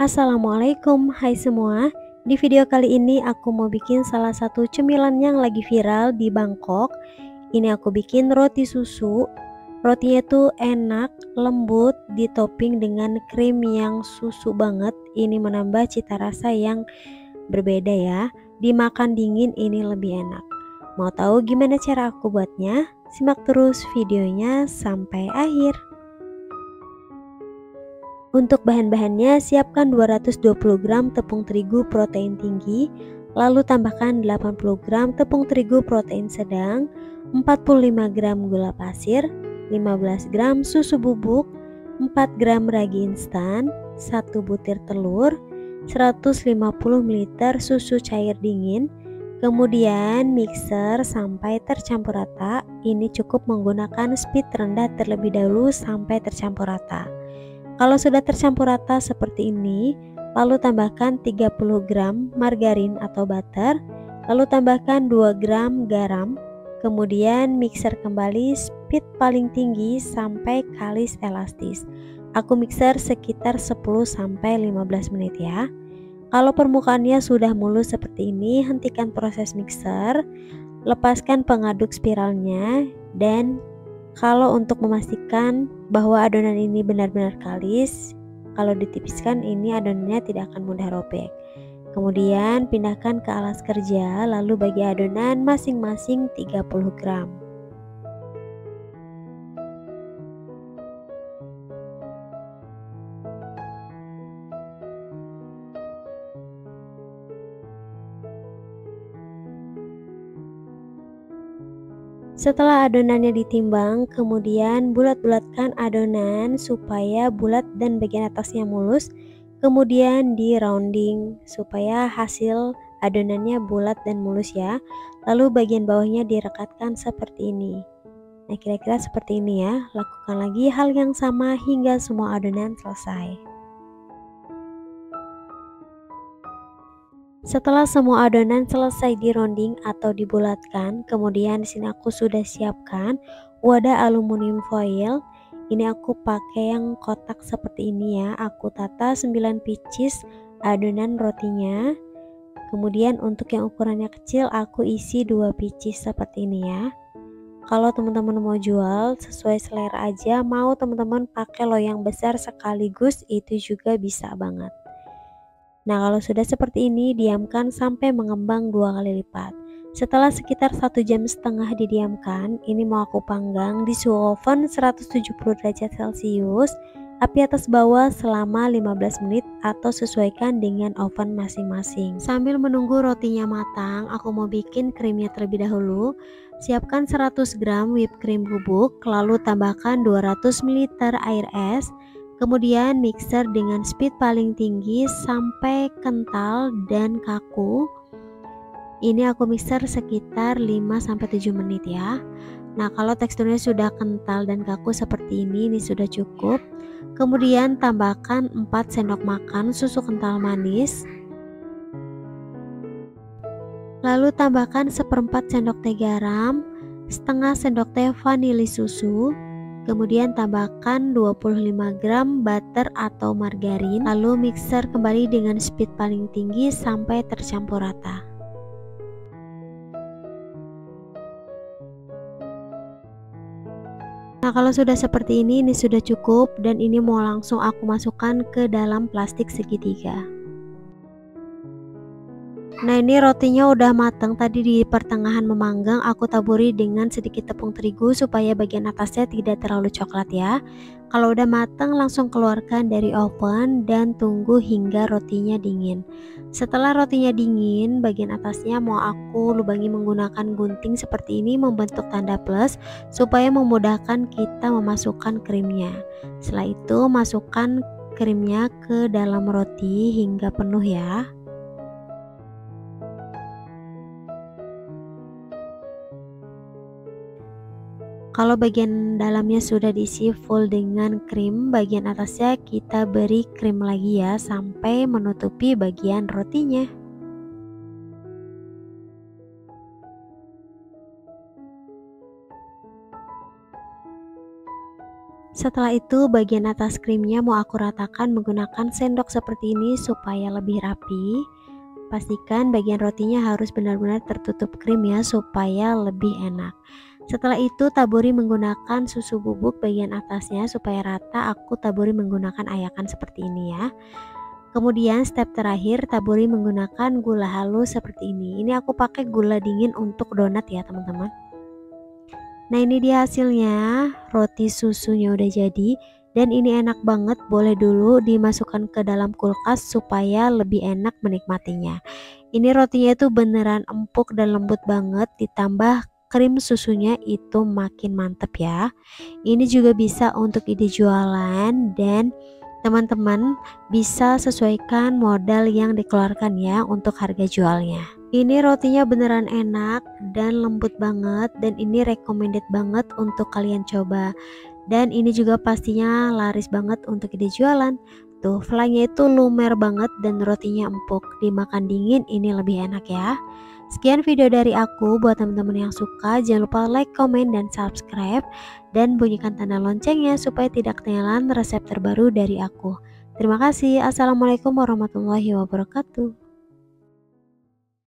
Assalamualaikum, hai semua. Di video kali ini aku mau bikin salah satu cemilan yang lagi viral di Bangkok. Ini aku bikin roti susu. Rotinya tuh enak, lembut, ditopping dengan krim yang susu banget. Ini menambah cita rasa yang berbeda ya. Dimakan dingin ini lebih enak. Mau tahu gimana cara aku buatnya? Simak terus videonya sampai akhir. Untuk bahan-bahannya, siapkan 220 gram tepung terigu protein tinggi, lalu tambahkan 80 gram tepung terigu protein sedang, 45 gram gula pasir, 15 gram susu bubuk, 4 gram ragi instan, 1 butir telur, 150 ml susu cair dingin, kemudian mixer sampai tercampur rata. Ini cukup menggunakan speed rendah terlebih dahulu sampai tercampur rata. Kalau sudah tercampur rata seperti ini, lalu tambahkan 30 gram margarin atau butter, lalu tambahkan 2 gram garam, kemudian mixer kembali speed paling tinggi sampai kalis elastis. Aku mixer sekitar 10-15 menit ya. Kalau permukaannya sudah mulus seperti ini, hentikan proses mixer, lepaskan pengaduk spiralnya, dan kalau untuk memastikan bahwa adonan ini benar-benar kalis, kalau ditipiskan ini adonannya tidak akan mudah robek. Kemudian pindahkan ke alas kerja, lalu bagi adonan masing-masing 30 gram. Setelah adonannya ditimbang, kemudian bulat-bulatkan adonan supaya bulat dan bagian atasnya mulus. Kemudian di rounding supaya hasil adonannya bulat dan mulus ya. Lalu bagian bawahnya direkatkan seperti ini. Nah, kira-kira seperti ini ya. Lakukan lagi hal yang sama hingga semua adonan selesai. Setelah semua adonan selesai di rounding atau dibulatkan, kemudian di sini aku sudah siapkan wadah aluminium foil. Ini aku pakai yang kotak seperti ini ya. Aku tata 9 pieces adonan rotinya. Kemudian untuk yang ukurannya kecil aku isi 2 pieces seperti ini ya. Kalau teman-teman mau jual sesuai selera aja, mau teman-teman pakai loyang besar sekaligus itu juga bisa banget. Nah, kalau sudah seperti ini, diamkan sampai mengembang 2 kali lipat. Setelah sekitar 1,5 jam didiamkan, ini mau aku panggang di suhu oven 170 derajat Celcius, api atas bawah selama 15 menit atau sesuaikan dengan oven masing-masing. Sambil menunggu rotinya matang, aku mau bikin krimnya terlebih dahulu. Siapkan 100 gram whipped cream bubuk, lalu tambahkan 200 ml air es. Kemudian mixer dengan speed paling tinggi sampai kental dan kaku. Ini aku mixer sekitar 5-7 menit ya. Nah, kalau teksturnya sudah kental dan kaku seperti ini sudah cukup. Kemudian tambahkan 4 sendok makan susu kental manis. Lalu tambahkan 1/4 sendok teh garam, setengah sendok teh vanili susu. Kemudian tambahkan 25 gram butter atau margarin, lalu mixer kembali dengan speed paling tinggi sampai tercampur rata. Nah, kalau sudah seperti ini sudah cukup dan ini mau langsung aku masukkan ke dalam plastik segitiga. Nah, ini rotinya udah matang, tadi di pertengahan memanggang aku taburi dengan sedikit tepung terigu supaya bagian atasnya tidak terlalu coklat ya. Kalau udah matang langsung keluarkan dari oven dan tunggu hingga rotinya dingin. Setelah rotinya dingin, bagian atasnya mau aku lubangi menggunakan gunting seperti ini membentuk tanda plus supaya memudahkan kita memasukkan krimnya. Setelah itu masukkan krimnya ke dalam roti hingga penuh ya. Kalau bagian dalamnya sudah diisi full dengan krim, bagian atasnya kita beri krim lagi ya sampai menutupi bagian rotinya. Setelah itu bagian atas krimnya mau aku ratakan menggunakan sendok seperti ini supaya lebih rapi. Pastikan bagian rotinya harus benar-benar tertutup krim ya supaya lebih enak. Setelah itu taburi menggunakan susu bubuk bagian atasnya supaya rata. Aku taburi menggunakan ayakan seperti ini ya. Kemudian step terakhir taburi menggunakan gula halus seperti ini. Ini aku pakai gula dingin untuk donat ya teman-teman. Nah ini dia hasilnya, roti susunya udah jadi dan ini enak banget. Boleh dulu dimasukkan ke dalam kulkas supaya lebih enak menikmatinya. Ini rotinya itu beneran empuk dan lembut banget, ditambah krim susunya itu makin mantep ya. Ini juga bisa untuk ide jualan dan teman-teman bisa sesuaikan modal yang dikeluarkan ya untuk harga jualnya. Ini rotinya beneran enak dan lembut banget dan ini recommended banget untuk kalian coba. Dan ini juga pastinya laris banget untuk ide jualan. Tuh, flynya itu lumer banget dan rotinya empuk. Dimakan dingin ini lebih enak ya. Sekian video dari aku. Buat teman-teman yang suka, jangan lupa like, comment, dan subscribe. Dan bunyikan tanda loncengnya supaya tidak ketinggalan resep terbaru dari aku. Terima kasih. Assalamualaikum warahmatullahi wabarakatuh.